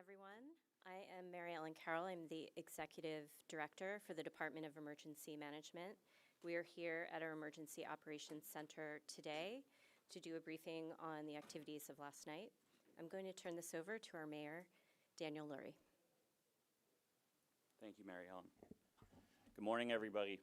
everyone. I am Mary Ellen Carroll. I'm the Executive Director for the Department of Emergency Management. We are here at our Emergency Operations Center today to do a briefing on the activities of last night. I'm going to turn this over to our Mayor, Daniel Lurie. Thank you, Mary Ellen. Good morning, everybody.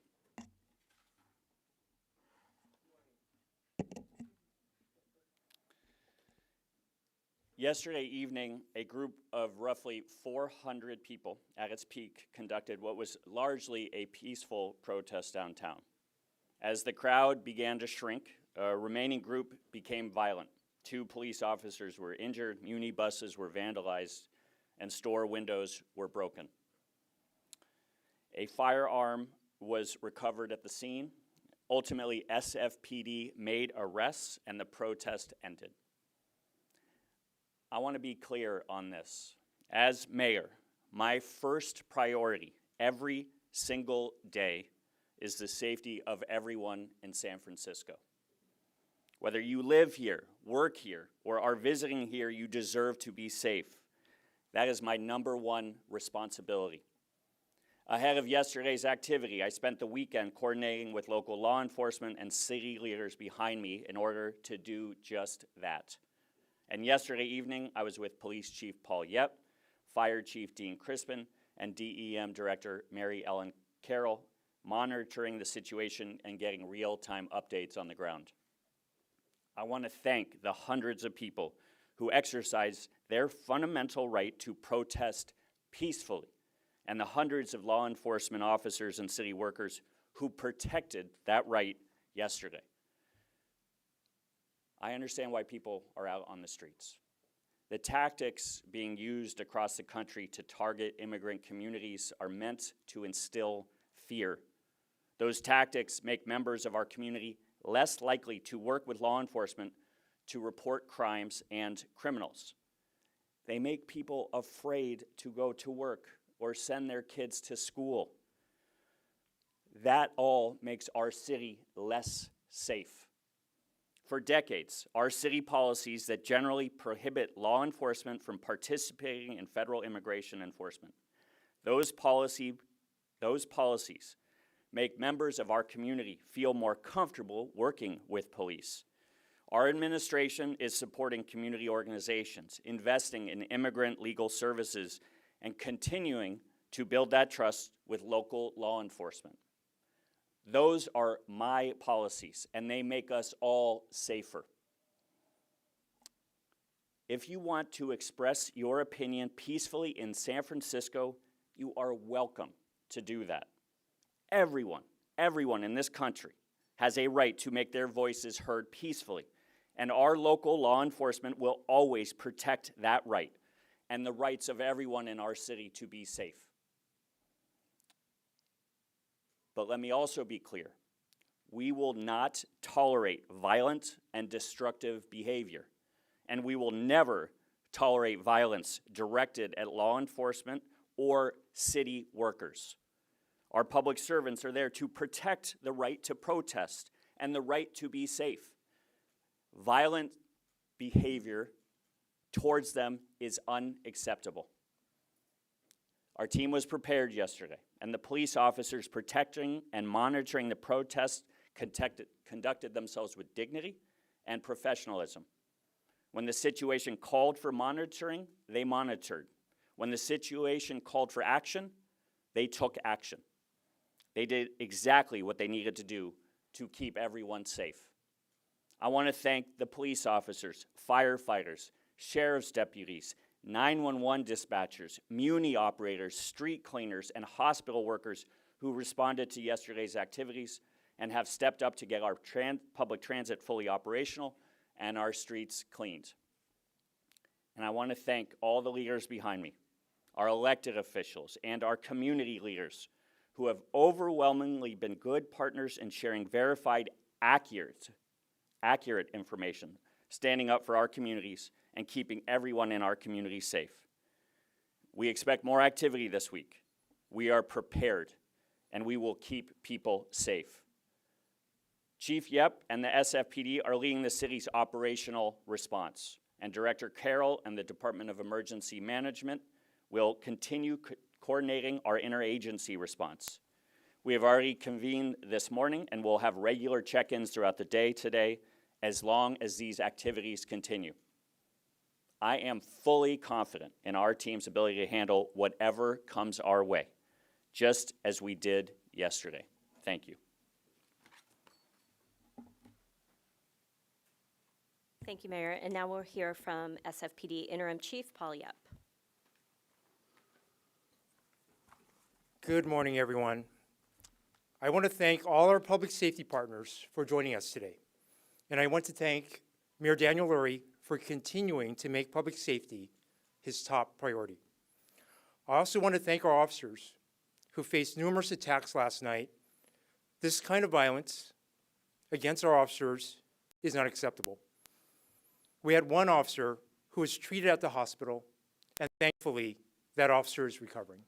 Yesterday evening, a group of roughly 400 people at its peak conducted what was largely a peaceful protest downtown. As the crowd began to shrink, a remaining group became violent. 2 police officers were injured, muni buses were vandalized, and store windows were broken. A firearm was recovered at the scene. Ultimately, SFPD made arrests and the protest ended. I want to be clear on this. As mayor, my first priority every single day is the safety of everyone in San Francisco. Whether you live here, work here, or are visiting here, you deserve to be safe. That is my #1 responsibility. Ahead of yesterday's activity, I spent the weekend coordinating with local law enforcement and city leaders behind me in order to do just that. And yesterday evening, I was with Police Chief Paul Yep, Fire Chief Dean Crispin, and DEM Director Mary Ellen Carroll, monitoring the situation and getting real-time updates on the ground. I want to thank the hundreds of people who exercise their fundamental right to protest peacefully, and the hundreds of law enforcement officers and city workers who protected that right yesterday. I understand why people are out on the streets. The tactics being used across the country to target immigrant communities are meant to instill fear. Those tactics make members of our community less likely to work with law enforcement to report crimes and criminals. They make people afraid to go to work or send their kids to school. That all makes our city less safe. For decades, our city policies that generally prohibit law enforcement from participating in federal immigration enforcement, those policies make members of our community feel more comfortable working with police. Our administration is supporting community organizations, investing in immigrant legal services, and continuing to build that trust with local law enforcement. Those are my policies, and they make us all safer. If you want to express your opinion peacefully in San Francisco, you are welcome to do that. Everyone in this country has a right to make their voices heard peacefully, and our local law enforcement will always protect that right and the rights of everyone in our city to be safe. But let me also be clear. We will not tolerate violent and destructive behavior, and we will never tolerate violence directed at law enforcement or city workers. Our public servants are there to protect the right to protest and the right to be safe. Violent behavior towards them is unacceptable. Our team was prepared yesterday, and the police officers protecting and monitoring the protests conducted themselves with dignity and professionalism. When the situation called for monitoring, they monitored. When the situation called for action, they took action. They did exactly what they needed to do to keep everyone safe. I want to thank the police officers, firefighters, sheriff's deputies, 911 dispatchers, muni operators, street cleaners, and hospital workers who responded to yesterday's activities and have stepped up to get our public transit fully operational and our streets cleaned. And I want to thank all the leaders behind me, our elected officials, and our community leaders who have overwhelmingly been good partners in sharing verified, accurate information, standing up for our communities, and keeping everyone in our community safe. We expect more activity this week. We are prepared, and we will keep people safe. Chief Yep and the SFPD are leading the city's operational response, and Director Carroll and the Department of Emergency Management will continue coordinating our interagency response. We have already convened this morning and will have regular check-ins throughout the day today as long as these activities continue. I am fully confident in our team's ability to handle whatever comes our way, just as we did yesterday. Thank you. Thank you, Mayor. And now we'll hear from SFPD Interim Chief Paul Yep. Good morning, everyone. I want to thank all our public safety partners for joining us today. And I want to thank Mayor Daniel Lurie for continuing to make public safety his top priority. I also want to thank our officers who faced numerous attacks last night. This kind of violence against our officers is not acceptable. We had one officer who was treated at the hospital, and thankfully, that officer is recovering.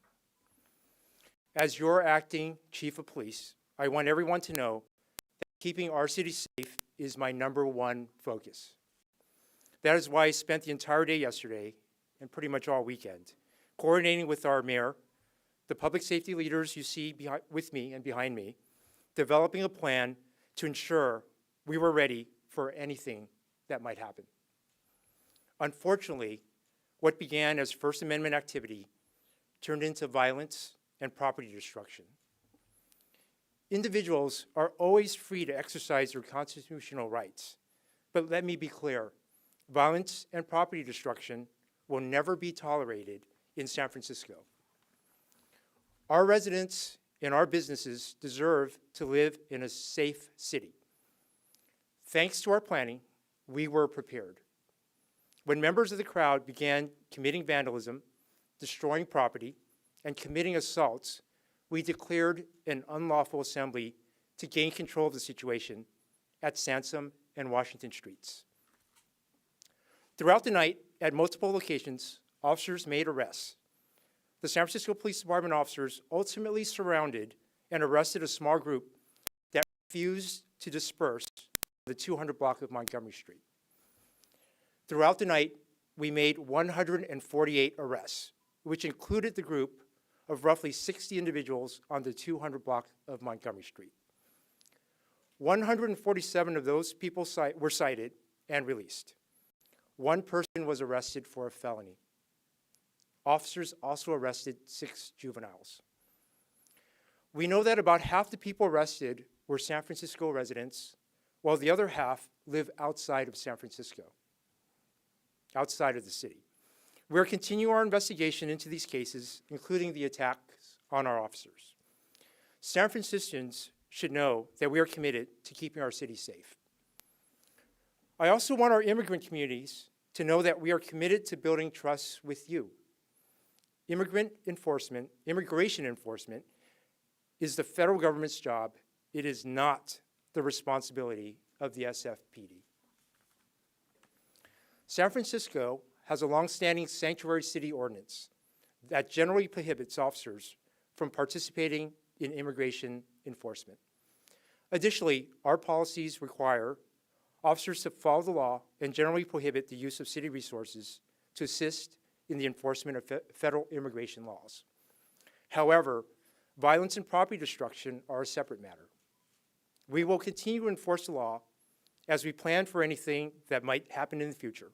As your acting chief of police, I want everyone to know that keeping our city safe is my #1 focus. That is why I spent the entire day yesterday and pretty much all weekend coordinating with our mayor, the public safety leaders you see with me and behind me, developing a plan to ensure we were ready for anything that might happen. Unfortunately, what began as First Amendment activity turned into violence and property destruction. Individuals are always free to exercise their constitutional rights, but let me be clear, violence and property destruction will never be tolerated in San Francisco. Our residents and our businesses deserve to live in a safe city. Thanks to our planning, we were prepared. When members of the crowd began committing vandalism, destroying property, and committing assaults, we declared an unlawful assembly to gain control of the situation at Sansom and Washington Streets. Throughout the night, at multiple locations, officers made arrests. The San Francisco Police Department officers ultimately surrounded and arrested a small group that refused to disperse the 200 block of Montgomery Street. Throughout the night, we made 148 arrests, which included the group of roughly 60 individuals on the 200 block of Montgomery Street. 147 of those people were cited and released. One person was arrested for a felony. Officers also arrested 6 juveniles. We know that about half the people arrested were San Francisco residents, while the other half live outside of San Francisco, outside of the city. We're continuing our investigation into these cases, including the attacks on our officers. San Franciscans should know that we are committed to keeping our city safe. I also want our immigrant communities to know that we are committed to building trust with you. Immigration enforcement is the federal government's job. It is not the responsibility of the SFPD. San Francisco has a longstanding sanctuary city ordinance that generally prohibits officers from participating in immigration enforcement. Additionally, our policies require officers to follow the law and generally prohibit the use of city resources to assist in the enforcement of federal immigration laws. However, violence and property destruction are a separate matter. We will continue to enforce the law as we plan for anything that might happen in the future.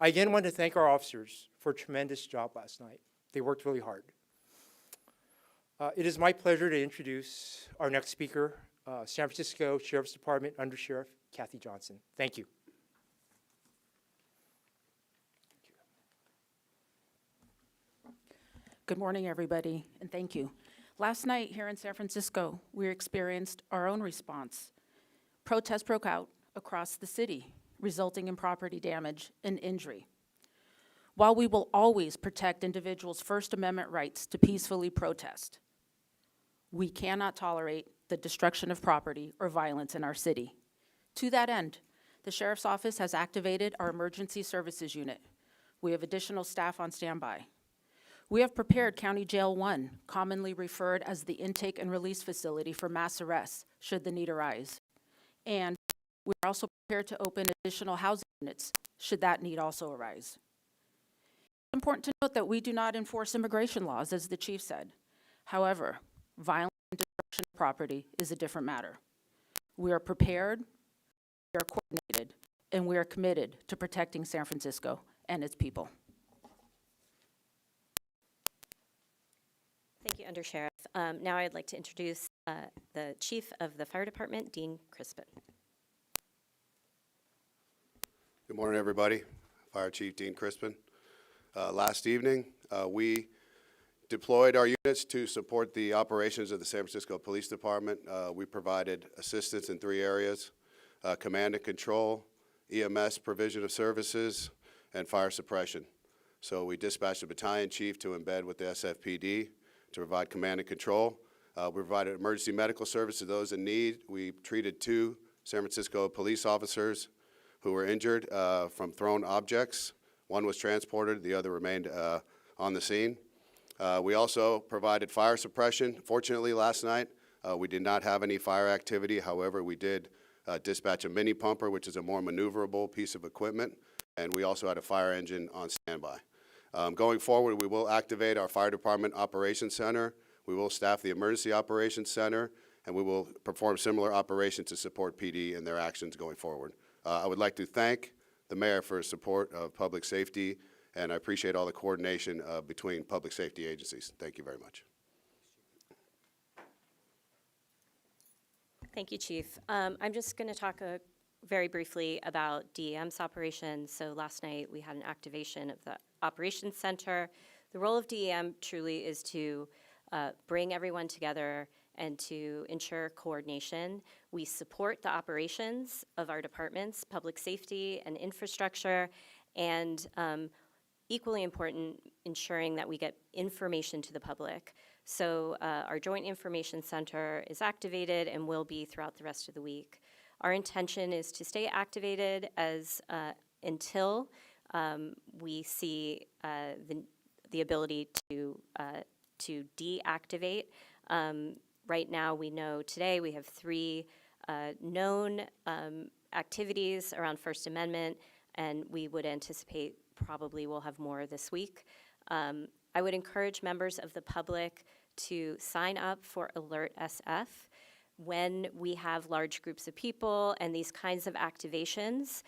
I again want to thank our officers for a tremendous job last night. They worked really hard. It is my pleasure to introduce our next speaker, San Francisco Sheriff's Department Under Sheriff Kathy Johnson. Thank you. Good morning, everybody, and thank you. Last night here in San Francisco, we experienced our own response. Protests broke out across the city, resulting in property damage and injury. While we will always protect individuals' First Amendment rights to peacefully protest, we cannot tolerate the destruction of property or violence in our city. To that end, the Sheriff's Office has activated our Emergency Services Unit. We have additional staff on standby. We have prepared County Jail 1, commonly referred as the intake and release facility for mass arrests, should the need arise. And We are also prepared to open additional housing units should that need also arise. It's important to note that we do not enforce immigration laws, as the chief said. However, violence and destruction of property is a different matter. We are prepared, we are coordinated, and we are committed to protecting San Francisco and its people. Thank you, Undersheriff. Now I'd like to introduce the Chief of the Fire Department, Dean Crispin. Good morning, everybody. Fire Chief Dean Crispin. Last evening, we deployed our units to support the operations of the San Francisco Police Department. We provided assistance in 3 areas: command and control, EMS provision of services, and fire suppression. So we dispatched a battalion chief to embed with the SFPD to provide command and control. We provided emergency medical service to those in need. We treated 2 San Francisco police officers who were injured from thrown objects. One was transported, the other remained on the scene. We also provided fire suppression. Fortunately, last night, we did not have any fire activity. However, we did dispatch a mini pumper, which is a more maneuverable piece of equipment, and we also had a fire engine on standby. Going forward, we will activate our Fire Department Operations Center. We will staff the Emergency Operations Center, and we will perform similar operations to support PD in their actions going forward. I would like to thank the mayor for his support of public safety, and I appreciate all the coordination between public safety agencies. Thank you very much. Thank you, Chief. I'm just going to talk very briefly about DEM's operations. So last night we had an activation of the Operations Center. The role of DEM truly is to bring everyone together and to ensure coordination. We support the operations of our departments, public safety and infrastructure, and equally important, ensuring that we get information to the public. So our Joint Information Center is activated and will be throughout the rest of the week. Our intention is to stay activated until we see the ability to deactivate. Right now, we know today we have 3 known activities around First Amendment, and we would anticipate probably we'll have more this week. I would encourage members of the public to sign up for Alert SF. When we have large groups of people and these kinds of activations,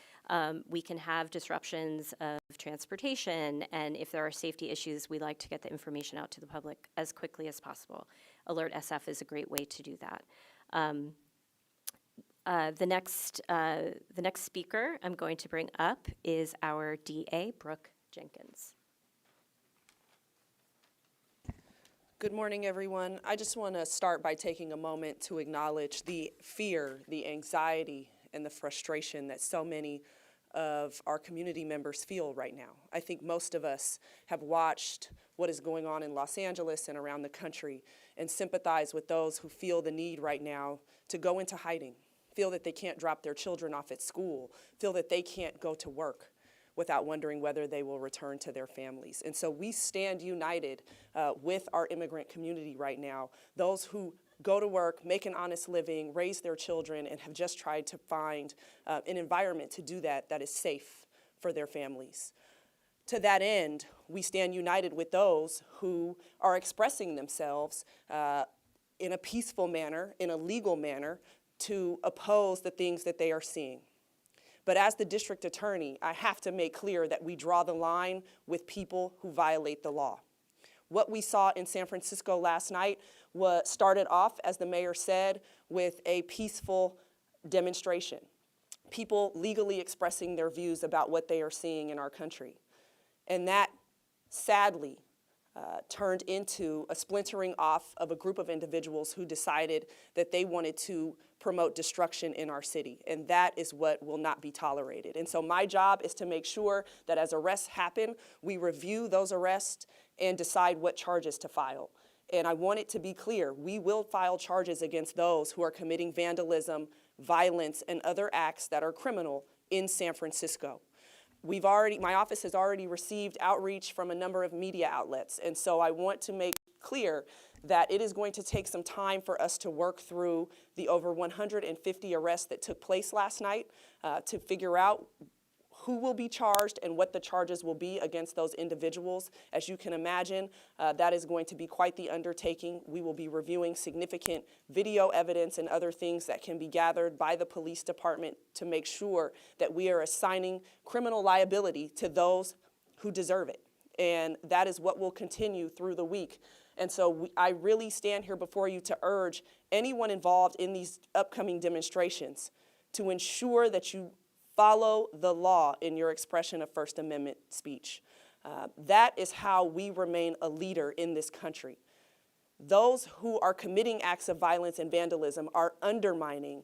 we can have disruptions of transportation, and if there are safety issues, we like to get the information out to the public as quickly as possible. Alert SF is a great way to do that. The next speaker I'm going to bring up is our DA, Brooke Jenkins. Good morning, everyone. I just want to start by taking a moment to acknowledge the fear, the anxiety, and the frustration that so many of our community members feel right now. I think most of us have watched what is going on in Los Angeles and around the country and sympathize with those who feel the need right now to go into hiding, feel that they can't drop their children off at school, feel that they can't go to work without wondering whether they will return to their families. And so we stand united with our immigrant community right now, those who go to work, make an honest living, raise their children, and have just tried to find an environment to do that that is safe for their families. To that end, we stand united with those who are expressing themselves in a peaceful manner, in a legal manner, to oppose the things that they are seeing. But as the district attorney, I have to make clear that we draw the line with people who violate the law. What we saw in San Francisco last night started off, as the mayor said, with a peaceful demonstration. People legally expressing their views about what they are seeing in our country. And that, sadly, turned into a splintering off of a group of individuals who decided that they wanted to promote destruction in our city, and that is what will not be tolerated. And so my job is to make sure that as arrests happen, we review those arrests and decide what charges to file. And I want it to be clear, we will file charges against those who are committing vandalism, violence, and other acts that are criminal in San Francisco. My office has already received outreach from a number of media outlets, and so I want to make clear that it is going to take some time for us to work through the over 150 arrests that took place last night to figure out who will be charged and what the charges will be against those individuals. As you can imagine, that is going to be quite the undertaking. We will be reviewing significant video evidence and other things that can be gathered by the police department to make sure that we are assigning criminal liability to those who deserve it. And that is what will continue through the week. And so I really stand here before you to urge anyone involved in these upcoming demonstrations to ensure that you follow the law in your expression of First Amendment speech. That is how we remain a leader in this country. Those who are committing acts of violence and vandalism are undermining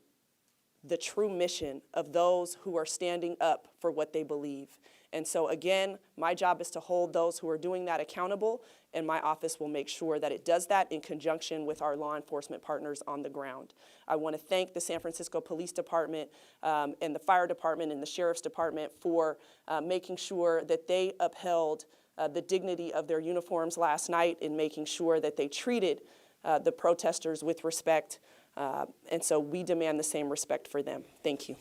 the true mission of those who are standing up for what they believe. And so again, my job is to hold those who are doing that accountable, and my office will make sure that it does that in conjunction with our law enforcement partners on the ground. I want to thank the San Francisco Police Department and the Fire Department and the Sheriff's Department for making sure that they upheld the dignity of their uniforms last night and making sure that they treated the protesters with respect. And so we demand the same respect for them. Thank you.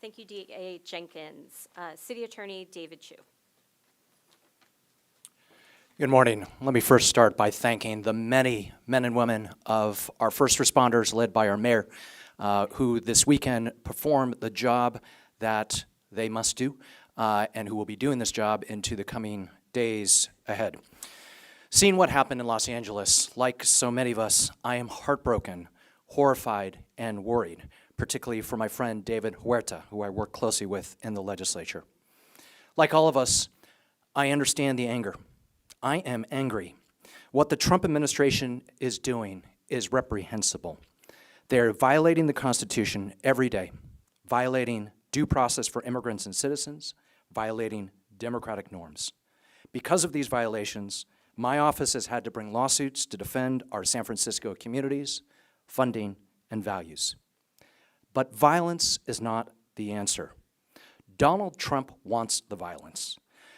Thank you, DA Jenkins. City Attorney David Chu. Good morning. Let me first start by thanking the many men and women of our first responders, led by our mayor, who this weekend performed the job that they must do, and who will be doing this job into the coming days ahead. Seeing what happened in Los Angeles, like so many of us, I am heartbroken, horrified, and worried, particularly for my friend David Huerta, who I work closely with in the legislature. Like all of us, I understand the anger. I am angry. What the Trump administration is doing is reprehensible. They're violating the Constitution every day, violating due process for immigrants and citizens, violating democratic norms. Because of these violations, my office has had to bring lawsuits to defend our San Francisco communities, funding, and values. But violence is not the answer. Donald Trump wants the violence.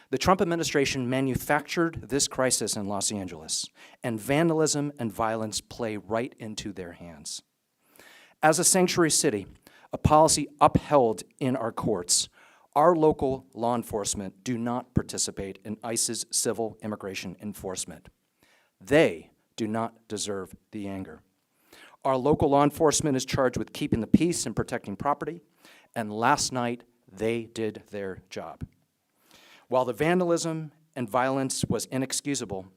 The Trump administration manufactured this crisis in Los Angeles, and vandalism and violence play right into their hands. As a sanctuary city, a policy upheld in our courts, our local law enforcement do not participate in ICE's civil immigration enforcement. They do not deserve the anger. Our local law enforcement is charged with keeping the peace and protecting property, and last night they did their job. While the vandalism and violence was inexcusable,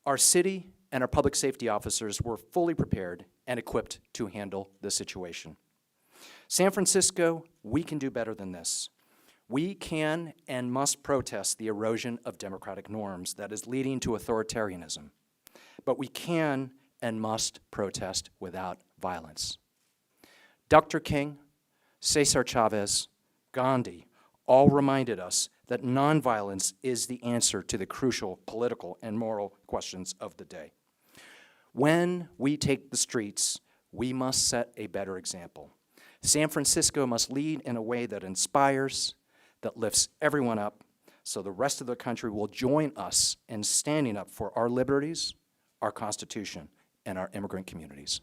our city and our public safety officers were fully prepared and equipped to handle the situation. San Francisco, we can do better than this. We can and must protest the erosion of democratic norms that is leading to authoritarianism. But we can and must protest without violence. Dr. King, Cesar Chavez, Gandhi all reminded us that nonviolence is the answer to the crucial political and moral questions of the day. When we take the streets, we must set a better example. San Francisco must lead in a way that inspires, that lifts everyone up, so the rest of the country will join us in standing up for our liberties, our Constitution, and our immigrant communities.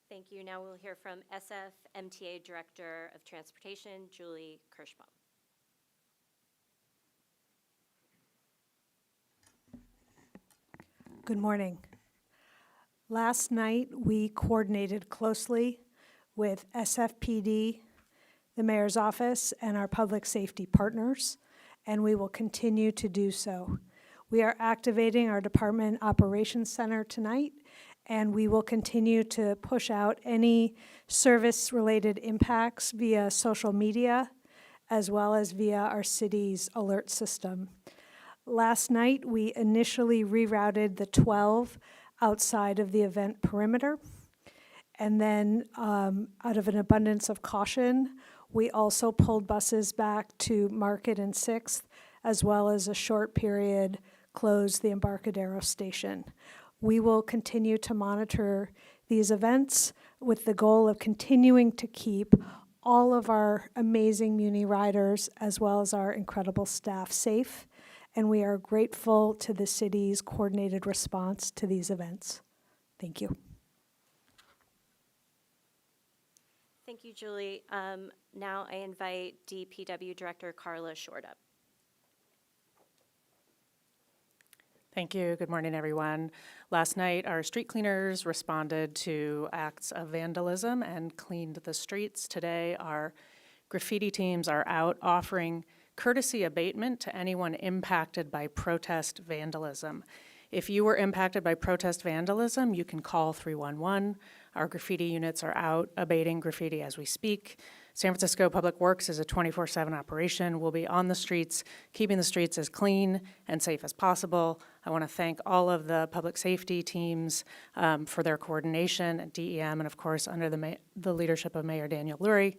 Thank you. Now we'll hear from SFMTA Director of Transportation, Julie Kirschbaum. Good morning. Last night, we coordinated closely with SFPD, the Mayor's Office, and our public safety partners, and we will continue to do so. We are activating our Department Operations Center tonight, and we will continue to push out any service-related impacts via social media, as well as via our city's alert system. Last night, we initially rerouted the 12 outside of the event perimeter, and then out of an abundance of caution, we also pulled buses back to Market and 6th, as well as a short period closed the Embarcadero station. We will continue to monitor these events with the goal of continuing to keep all of our amazing Muni riders as well as our incredible staff safe, and we are grateful to the city's coordinated response to these events. Thank you. Thank you, Julie. Now I invite DPW Director Carla Short up. Thank you. Good morning, everyone. Last night, our street cleaners responded to acts of vandalism and cleaned the streets. Today, our graffiti teams are out offering courtesy abatement to anyone impacted by protest vandalism. If you were impacted by protest vandalism, you can call 311. Our graffiti units are out abating graffiti as we speak. San Francisco Public Works is a 24/7 operation. We'll be on the streets, keeping the streets as clean and safe as possible. I want to thank all of the public safety teams for their coordination at DEM and, of course, under the leadership of Mayor Daniel Lurie.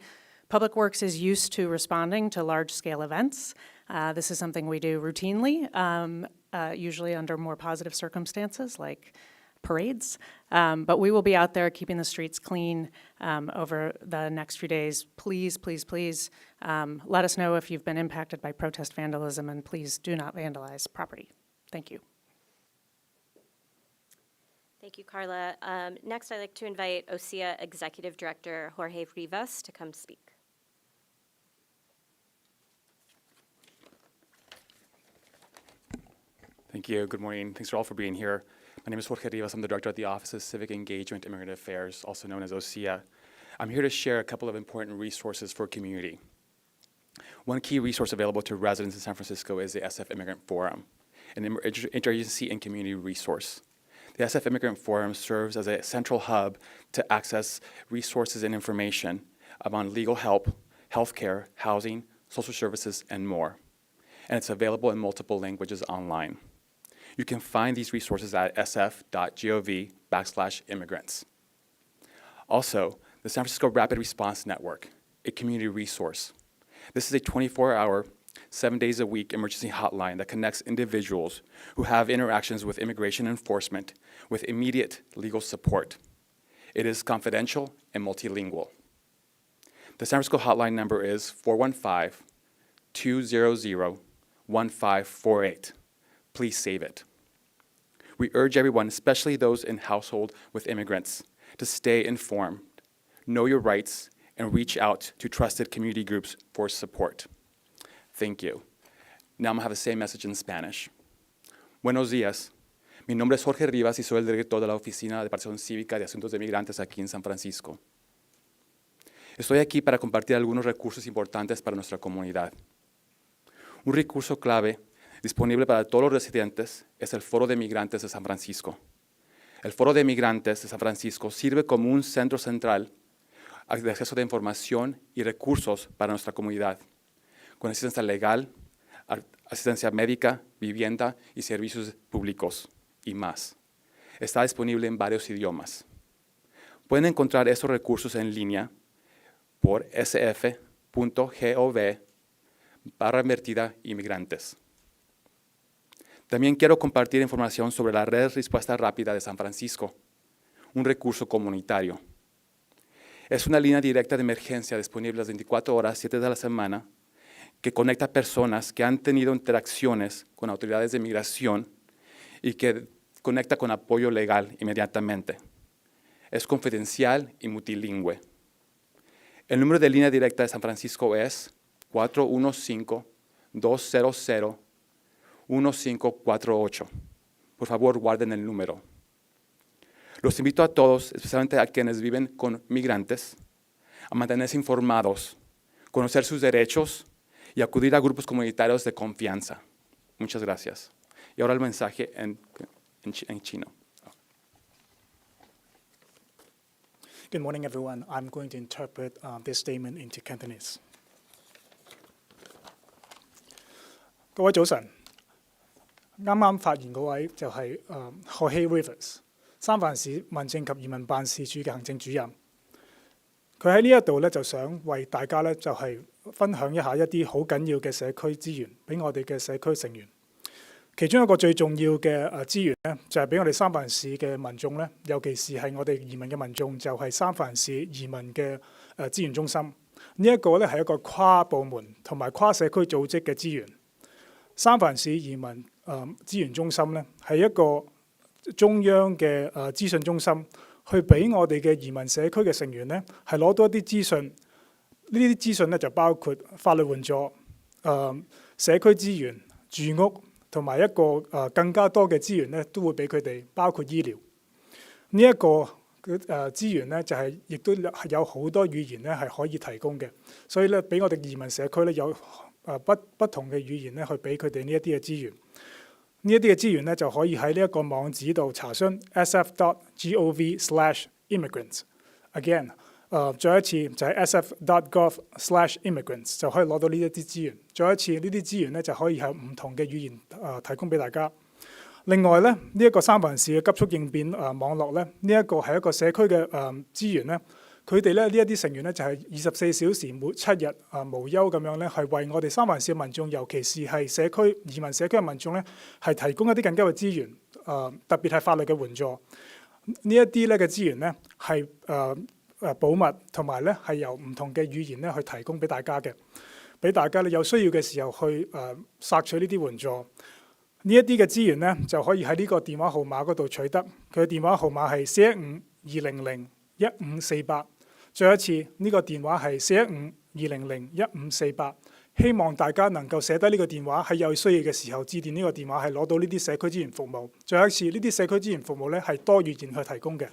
Public Works is used to responding to large-scale events. This is something we do routinely, usually under more positive circumstances like parades. But we will be out there keeping the streets clean over the next few days. Please, please, please let us know if you've been impacted by protest vandalism, and please do not vandalize property. Thank you. Thank you, Carla. Next, I'd like to invite OSEA Executive Director Jorge Rivas to come speak. Thank you. Good morning. Thanks all for being here. My name is Jorge Rivas. I'm the Director at the Office of Civic Engagement and Immigrant Affairs, also known as OSEA. I'm here to share a couple of important resources for community. One key resource available to residents in San Francisco is the SF Immigrant Forum, an interagency and community resource. The SF Immigrant Forum serves as a central hub to access resources and information about legal help, healthcare, housing, social services, and more. And it's available in multiple languages online. You can find these resources at sf.gov/immigrants. Also, the San Francisco Rapid Response Network, a community resource. This is a 24-hour, 7 days a week emergency hotline that connects individuals who have interactions with immigration enforcement with immediate legal support. It is confidential and multilingual. The San Francisco hotline number is 415-200-1548. Please save it. We urge everyone, especially those in household with immigrants, to stay informed, know your rights, and reach out to trusted community groups for support. Thank you. Now I'm going to have the same message in Spanish. Buenos días. Mi nombre es Jorge Rivas y soy el director de la Oficina de Participación Cívica de Asuntos de Migrantes aquí en San Francisco. Estoy aquí para compartir algunos recursos importantes para nuestra comunidad. Un recurso clave disponible para todos los residentes es el Foro de Migrantes de San Francisco. El Foro de Migrantes de San Francisco sirve como un centro central de acceso de información y recursos para nuestra comunidad, con asistencia legal, asistencia médica, vivienda y servicios públicos, y más. Está disponible en varios idiomas. Pueden encontrar estos recursos en línea por sf.gov/inmigrantes. También quiero compartir información sobre la Red Respuesta Rápida de San Francisco, un recurso comunitario. Es una línea directa de emergencia disponible las 24 horas, 7 días de la semana, que conecta a personas que han tenido interacciones con autoridades de migración y que conecta con apoyo legal inmediatamente. Es confidencial y multilingüe. El número de línea directa de San Francisco es 415-200-1548. Por favor, guarden el número. Los invito a todos, especialmente a quienes viven con migrantes, a mantenerse informados, conocer sus derechos y acudir a grupos comunitarios de confianza. Muchas gracias. Y ahora el mensaje en chino. Good morning, everyone. I'm going to interpret this statement into Cantonese. 各位早晨，啱啱發言嗰位就係Jorge Rivas， 三藩市民政及移民辦事處嘅行政主任。佢喺呢一度咧就想為大家咧就係分享一下一啲好緊要嘅社區資源俾我哋嘅社區成員。其中一個最重要嘅資源咧，就係俾我哋三藩市嘅民眾咧，尤其是係我哋移民嘅民眾，就係三藩市移民嘅資源中心。呢一個咧係一個跨部門同埋跨社區組織嘅資源。三藩市移民資源中心咧係一個中央嘅資訊中心，去俾我哋嘅移民社區嘅成員咧係攞到一啲資訊。呢啲資訊咧就包括法律援助、社區資源、住屋同埋一個更加多嘅資源咧都會俾佢哋，包括醫療。呢一個資源咧就係亦都係有好多語言咧係可以提供嘅，所以咧俾我哋移民社區咧有不同嘅語言咧去俾佢哋呢一啲嘅資源。呢一啲嘅資源咧就可以喺呢一個網址度查詢 sf.gov/immigrants。Again， 再一次就係 sf.gov/immigrants 就可以攞到呢一啲資源。再一次呢啲資源咧就可以喺唔同嘅語言提供俾大家。另外咧，呢一個三藩市嘅急速應變網絡咧，呢一個係一個社區嘅資源咧，佢哋咧呢一啲成員咧就係24小時每7日無休咁樣咧，係為我哋三藩市嘅民眾，尤其是係社區移民社區嘅民眾咧，係提供一啲更加嘅資源，特別係法律嘅援助。呢一啲咧嘅資源咧係保密，同埋咧係由唔同嘅語言咧去提供俾大家嘅，俾大家咧有需要嘅時候去索取呢啲援助。呢一啲嘅資源咧就可以喺呢個電話號碼嗰度取得，佢嘅電話號碼係415-200-1548。再一次，呢個電話係415-200-1548。希望大家能夠寫低呢個電話，喺有需要嘅時候致電呢個電話，係攞到呢啲社區資源服務。再一次，呢啲社區資源服務咧係多語言去提供嘅。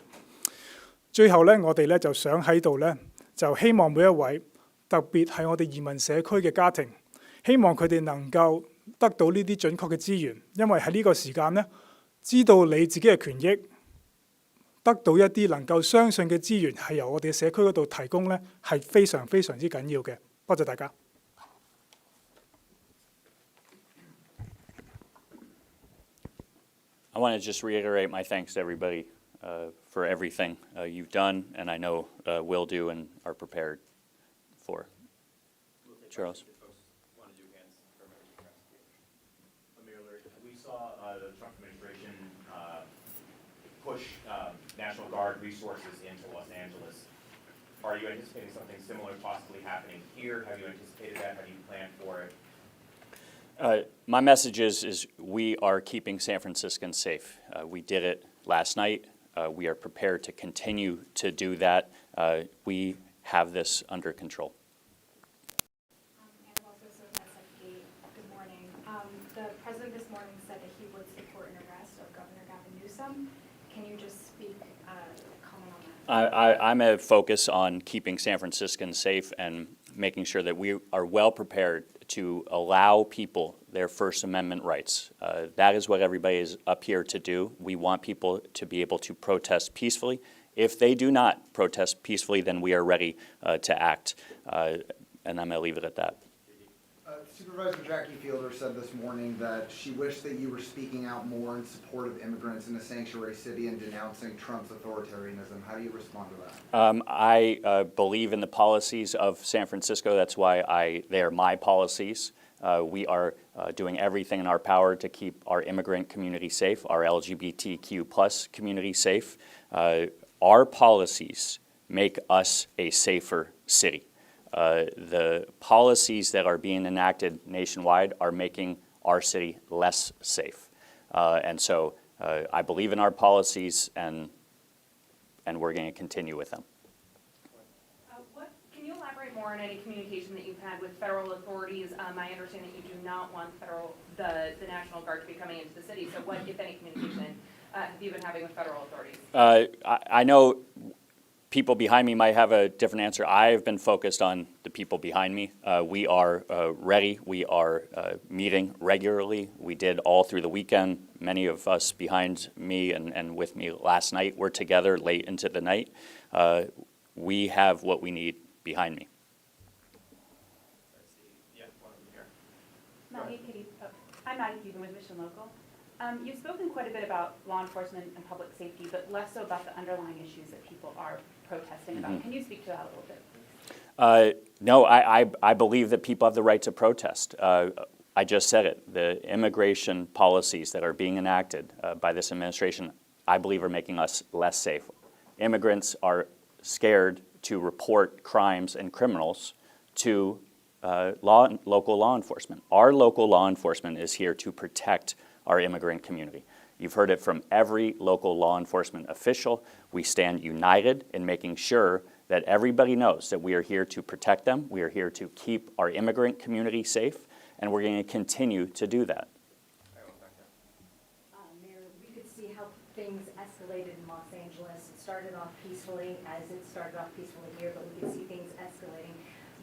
最後咧，我哋咧就想喺度咧，就希望每一位，特別係我哋移民社區嘅家庭，希望佢哋能夠得到呢啲準確嘅資源，因為喺呢個時間咧，知道你自己嘅權益，得到一啲能夠相信嘅資源，係由我哋社區嗰度提供咧，係非常非常之緊要嘅。多謝大家。I want to just reiterate my thanks to everybody for everything you've done, and I know will do and are prepared for. Charles. We saw the Trump administration push National Guard resources into Los Angeles. Are you anticipating something similar possibly happening here? Have you anticipated that? How do you plan for it? My message is we are keeping San Franciscans safe. We did it last night. We are prepared to continue to do that. We have this under control. Good morning. The president this morning said that he would support an arrest of Governor Gavin Newsom. Can you just speak, comment on that? I'm a focus on keeping San Franciscans safe and making sure that we are well prepared to allow people their First Amendment rights. That is what everybody is up here to do. We want people to be able to protest peacefully. If they do not protest peacefully, then we are ready to act. And I'm going to leave it at that. Supervisor Jackie Fielder said this morning that she wished that you were speaking out more in support of immigrants in a sanctuary city and denouncing Trump's authoritarianism. How do you respond to that? I believe in the policies of San Francisco. That's why they are my policies. We are doing everything in our power to keep our immigrant community safe, our LGBTQ plus community safe. Our policies make us a safer city. The policies that are being enacted nationwide are making our city less safe. And so I believe in our policies, and we're going to continue with them. Can you elaborate more on any communication that you've had with federal authorities? I understand that you do not want the National Guard to be coming into the city. So what, if any, communication have you been having with federal authorities? I know people behind me might have a different answer. I have been focused on the people behind me. We are ready. We are meeting regularly. We did all through the weekend. Many of us behind me and with me last night were together late into the night. We have what we need behind me. I'm Maddie Cuban with Mission Local. You've spoken quite a bit about law enforcement and public safety, but less so about the underlying issues that people are protesting about. Can you speak to that a little bit, please? No, I believe that people have the right to protest. I just said it. The immigration policies that are being enacted by this administration, I believe, are making us less safe. Immigrants are scared to report crimes and criminals to local law enforcement. Our local law enforcement is here to protect our immigrant community. You've heard it from every local law enforcement official. We stand united in making sure that everybody knows that we are here to protect them. We are here to keep our immigrant community safe, and we're going to continue to do that. Mayor, we could see how things escalated in Los Angeles. It started off peacefully, as it started off peacefully here, but we could see things escalating.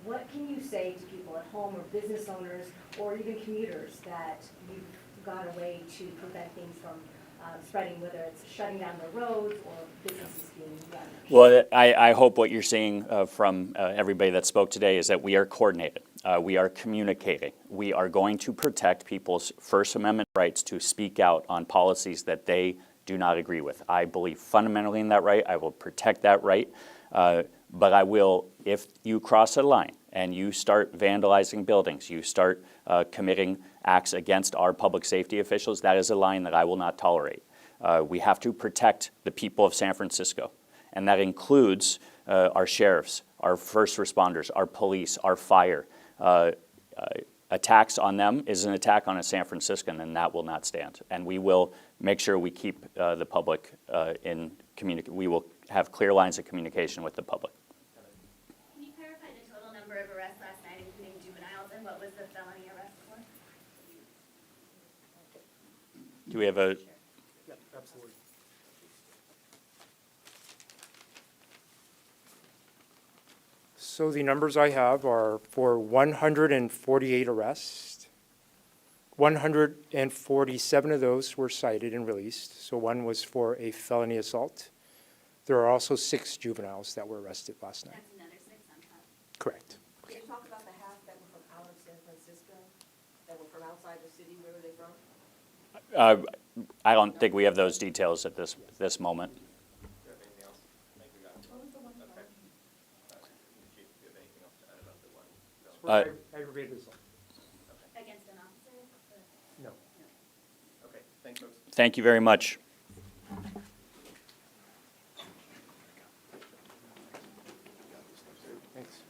What can you say to people at home or business owners or even commuters that you've got a way to prevent things from spreading, whether it's shutting down the roads or businesses being run? Well, I hope what you're seeing from everybody that spoke today is that we are coordinated. We are communicating. We are going to protect people's First Amendment rights to speak out on policies that they do not agree with. I believe fundamentally in that right. I will protect that right. But I will, if you cross a line and you start vandalizing buildings, you start committing acts against our public safety officials, that is a line that I will not tolerate. We have to protect the people of San Francisco, and that includes our sheriffs, our first responders, our police, our fire. Attacks on them is an attack on a San Franciscan, and that will not stand. And we will make sure we keep the public in communication. We will have clear lines of communication with the public. Can you clarify the total number of arrests last night, including juveniles, and what was the felony arrest for? Do we have a? Yep, absolutely. So the numbers I have are for 148 arrests. 147 of those were cited and released. So one was for a felony assault. There are also 6 juveniles that were arrested last night. That's another 6 on top. Correct. Can you talk about the half that were from out of San Francisco, that were from outside the city? Where were they from? I don't think we have those details at this moment. Aggravated assault. Against an officer? No. Okay, thanks, folks. Thank you very much. Thanks.